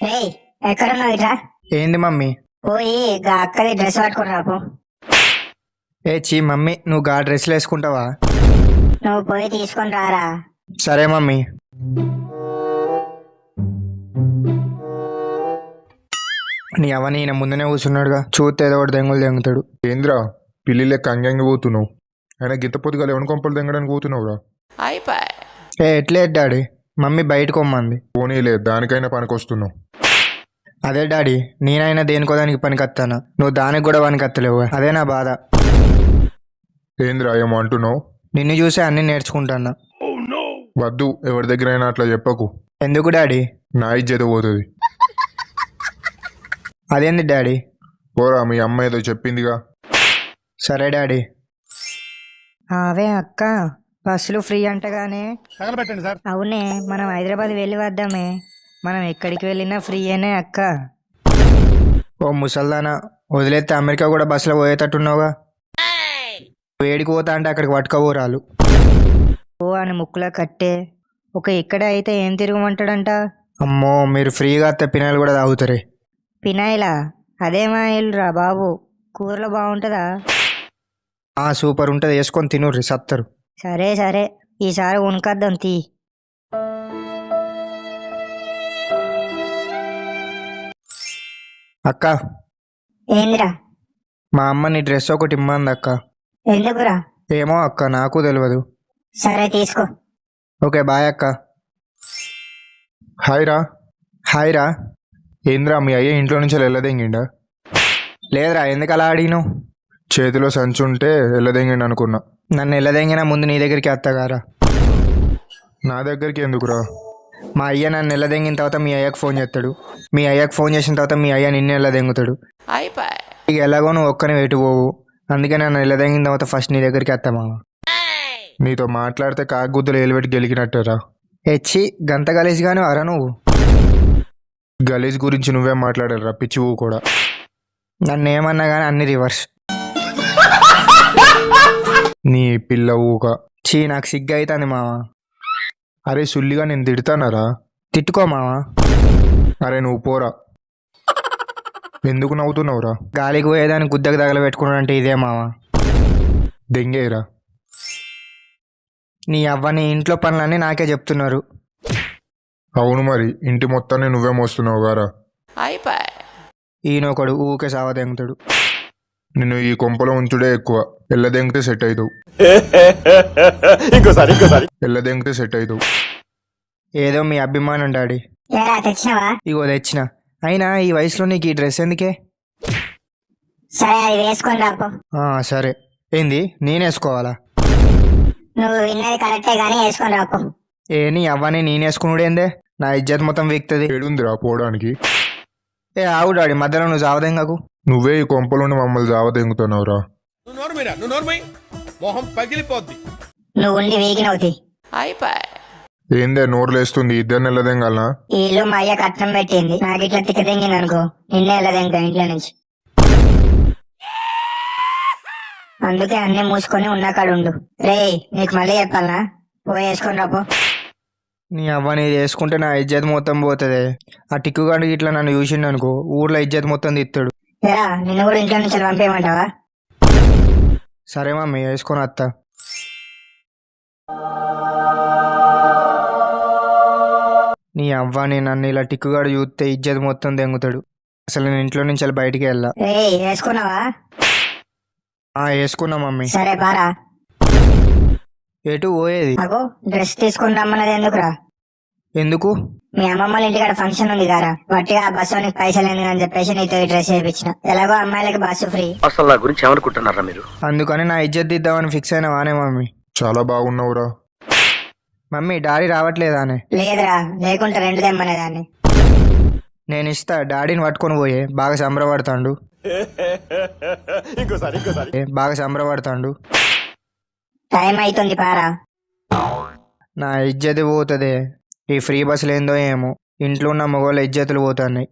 ఏయ్ ఎక్కడున్నావు ఇట్లా? ఏంది మమ్మీ? పోయి గా అక్కది డ్రెస్ పట్టుకుని రాపు. ఏ చీ మమ్మీ, నువ్వు గా డ్రెస్లు వేసుకుంటావా? నువ్వు పోయి తీసుకొని రారా. సరే మమ్మీ. నీ అవని ఈయన ముందునే కూర్చున్నాడుగా, చూస్తే ఏదో ఒకటి దెంగులు దెంగుతాడు. ఏంద్రా పిల్లి లెక్క అంగంగి పోతున్నావు? ఆయన గిత్త పొద్దుగా ఎవరి కొంపలు తెంగడానికి పోతున్నావురా? ఏ ఎట్లే డాడీ, మమ్మీ బయటకు పొమ్మంది. పోనీలే, దానికైనా పనికొస్తున్నావు. అదే డాడీ, నేనైనా దేనికో దానికి పనికొత్తాను, నువ్వు దానికి కూడా పనికొత్తలేవు. అదే నా బాధ. ఏంద్రా ఏమో అంటున్నావు? నిన్ను చూసే అన్ని నేర్చుకుంటాను. వద్దు, ఎవరి దగ్గర అయినా అట్లా చెప్పకు. ఎందుకు డాడీ? నా ఇజ్జత పోతుంది. అదేంది డాడీ? పోరా, మీ అమ్మ ఏదో చెప్పిందిగా. సరే డాడీ. అవే అక్క, బస్సులు ఫ్రీ అంటగానే. అవునే, మనం హైదరాబాద్ వెళ్ళి వద్దామే. మనం ఎక్కడికి వెళ్ళినా ఫ్రీయేనే అక్క. ఓ ముసల్దానా, వదిలేస్తే అమెరికా కూడా బస్సులో పోయేటట్టున్నావుగా. వేడికి పోతా అంటే అక్కడికి పట్టుకోరాలు. ఓ అని ముక్కులా కట్టే. ఒక ఇక్కడ అయితే ఏం తిరగమంటాడంట. అమ్మో, మీరు ఫ్రీగా అత్తే పినాయిల్ కూడా తాగుతారే. పినాయిలా? అదేమా రా బాబు, కూరలో బాగుంటుందా? సూపర్ ఉంటుంది, వేసుకొని తినుర్రి సత్తరు. సరే సరే, ఈసారి ఉనకద్దాం తీ. అక్క. ఏందిరా? మా అమ్మ నీ డ్రెస్ ఒకటి ఇమ్మంది అక్క. ఎందుకురా? ఏమో అక్క, నాకు తెలియదు. సరే తీసుకో. ఓకే బాయ్ అక్క. హాయ్ రా. హాయ్ రా. ఏంద్రా మీ అయ్య ఇంట్లో నుంచి వెళ్ళదెంగిండా? లేదురా, ఎందుకు అలా అడిగినావు? చేతిలో సంచి ఉంటే వెళ్ళదెంగిండి అనుకున్నా. నన్ను వెళ్ళదెంగినా ముందు నీ దగ్గరికి అత్తగారా. నా దగ్గరికి ఎందుకురా? మా అయ్య నన్ను వెళ్ళదెంగిన తర్వాత మీ అయ్యకు ఫోన్ చేస్తాడు. మీ అయ్యకు ఫోన్ చేసిన తర్వాత మీ అయ్య నిన్ను వెళ్ళదెంగుతాడు. ఇక ఎలాగో నువ్వు ఒక్కని వెటు పోవు, అందుకే నన్ను వెళ్ళదెంగిన తర్వాత ఫస్ట్ నీ దగ్గరికి వస్తామా. నీతో మాట్లాడితే కాకుగుద్దులు ఏలుబెట్టి గెలికినట్టరా. హెచ్చి గంత గలీజ్గానే అరా నువ్వు. గలీజ్ గురించి నువ్వేం మాట్లాడారా పిచ్చి ఊ కూడా. నన్ను ఏమన్నా కానీ అన్ని రివర్స్. నీ పిల్ల ఊక. చీ, నాకు సిగ్గు అవుతుంది మావా. అరే సుల్లిగా నేను తిడతానరా. తిట్టుకో మావా. అరే నువ్వు పోరా. ఎందుకు నవ్వుతున్నావురా? గాలికి పోయేదాన్ని గుద్దకు తగలబెట్టుకున్నాడు అంటే ఇదే మావా. దెంగేరా. నీ అవ్వని ఇంట్లో పనులన్నీ నాకే చెప్తున్నారు. అవును మరి, ఇంటి మొత్తాన్ని నువ్వే మోస్తున్నావు గారా. ఈయనొకడు ఊకే సావ దెంగుతాడు. నిన్ను ఈ కొంపలో ఉంచుడే ఎక్కువ. ఎల్లదెంగితే సెట్ అవుతావు. ఎల్లదెంగితే సెట్ అవుతావు. ఏదో మీ అభిమానం డాడీ. ఏరా తెచ్చినావా? ఇగో తెచ్చిన. అయినా ఈ వయసులో నీకు ఈ డ్రెస్ ఎందుకే? సరే అది వేసుకొని రాపు. సరే. ఏంది నేనేసుకోవాలా? నువ్వు విన్నది కరెక్టే గానీ వేసుకొని రాపు. నీ అవ్వని నేనేసుకున్నాడేందే? నా ఇజ్జత్ మొత్తం వీక్తుంది. ఏడుందిరా పోవడానికి? ఆవు డాడీ, మధ్యలో నువ్వు జావదెంగకు. నువ్వే ఈ కొంపలోని మమ్మల్ని జావదెంగుతున్నావురా. నువ్వు ఉండి వీగినవుతి. ఏందే నోరులేస్తుంది? ఇద్దరిని ఎల్లదెంగాలనా? ఈ ఇల్లు మా అయ్య కట్నం పెట్టింది, నాకు ఇట్లా తిక్కదెంగింది అనుకో, నిన్నే వెళ్ళదెంగా ఇంట్లో నుంచి. అందుకే అన్ని మూసుకొని ఉన్న కాడుండు. రే, నీకు మళ్ళీ చెప్పాలనా? పోయి వేసుకొని రాపో. నీ అవ్వని వేసుకుంటే నా ఇజ్జత్ మొత్తం పోతుంది. ఆ టిక్కుగాడు ఇట్లా నన్ను చూసిండు అనుకో, ఊర్లో ఇజ్జత్ మొత్తం తిత్తాడు. ఏరా, నిన్ను కూడా ఇంట్లో నుంచి పంపేయమంటావా? సరే మమ్మీ, వేసుకొని వస్తా. నీ అవ్వని నన్ను ఇలా టిక్కుగాడు చూస్తే ఇజ్జత్ మొత్తం దెంగుతాడు. అసలు నేను ఇంట్లో నుంచి వెళ్ళి బయటికి వెళ్ళా. వేసుకున్నావా? వేసుకున్నా మమ్మీ. సరే బారా. ఎటు పోయేది? అగో డ్రెస్ తీసుకుని రమ్మన్నది ఎందుకురా? ఎందుకు? మీ అమ్మమ్మ ఇంటికాడ ఫంక్షన్ ఉంది కారా, వట్టిగా బస్సు నీకు పైసలు ఎందుకు అని చెప్పేసి నీతో ఈ డ్రెస్ వేయించిన. ఎలాగో అమ్మాయిలకి బస్సు ఫ్రీ. అసలు నా గురించి ఏమనుకుంటున్నారా మీరు? అందుకని నా ఇజ్జత్ దిద్దామని ఫిక్స్ అయినా వానే మమ్మీ. చాలా బాగున్నావురా. Mummy daddy రావట్లేదానే? లేదురా, లేకుంటే రెండు తెమ్మనేదాన్ని. నేను ఇస్తా, డాడీని పట్టుకొని పోయే. బాగా సంబరపడతాండు. బాగా సంబరపడతాండు. టైం అవుతుంది పారా. నా ఇజ్జత్ పోతుంది. ఈ ఫ్రీ బస్సులు ఏందో ఏమో, ఇంట్లో ఉన్న మగవాళ్ళ ఇజ్జతులు పోతున్నాయి.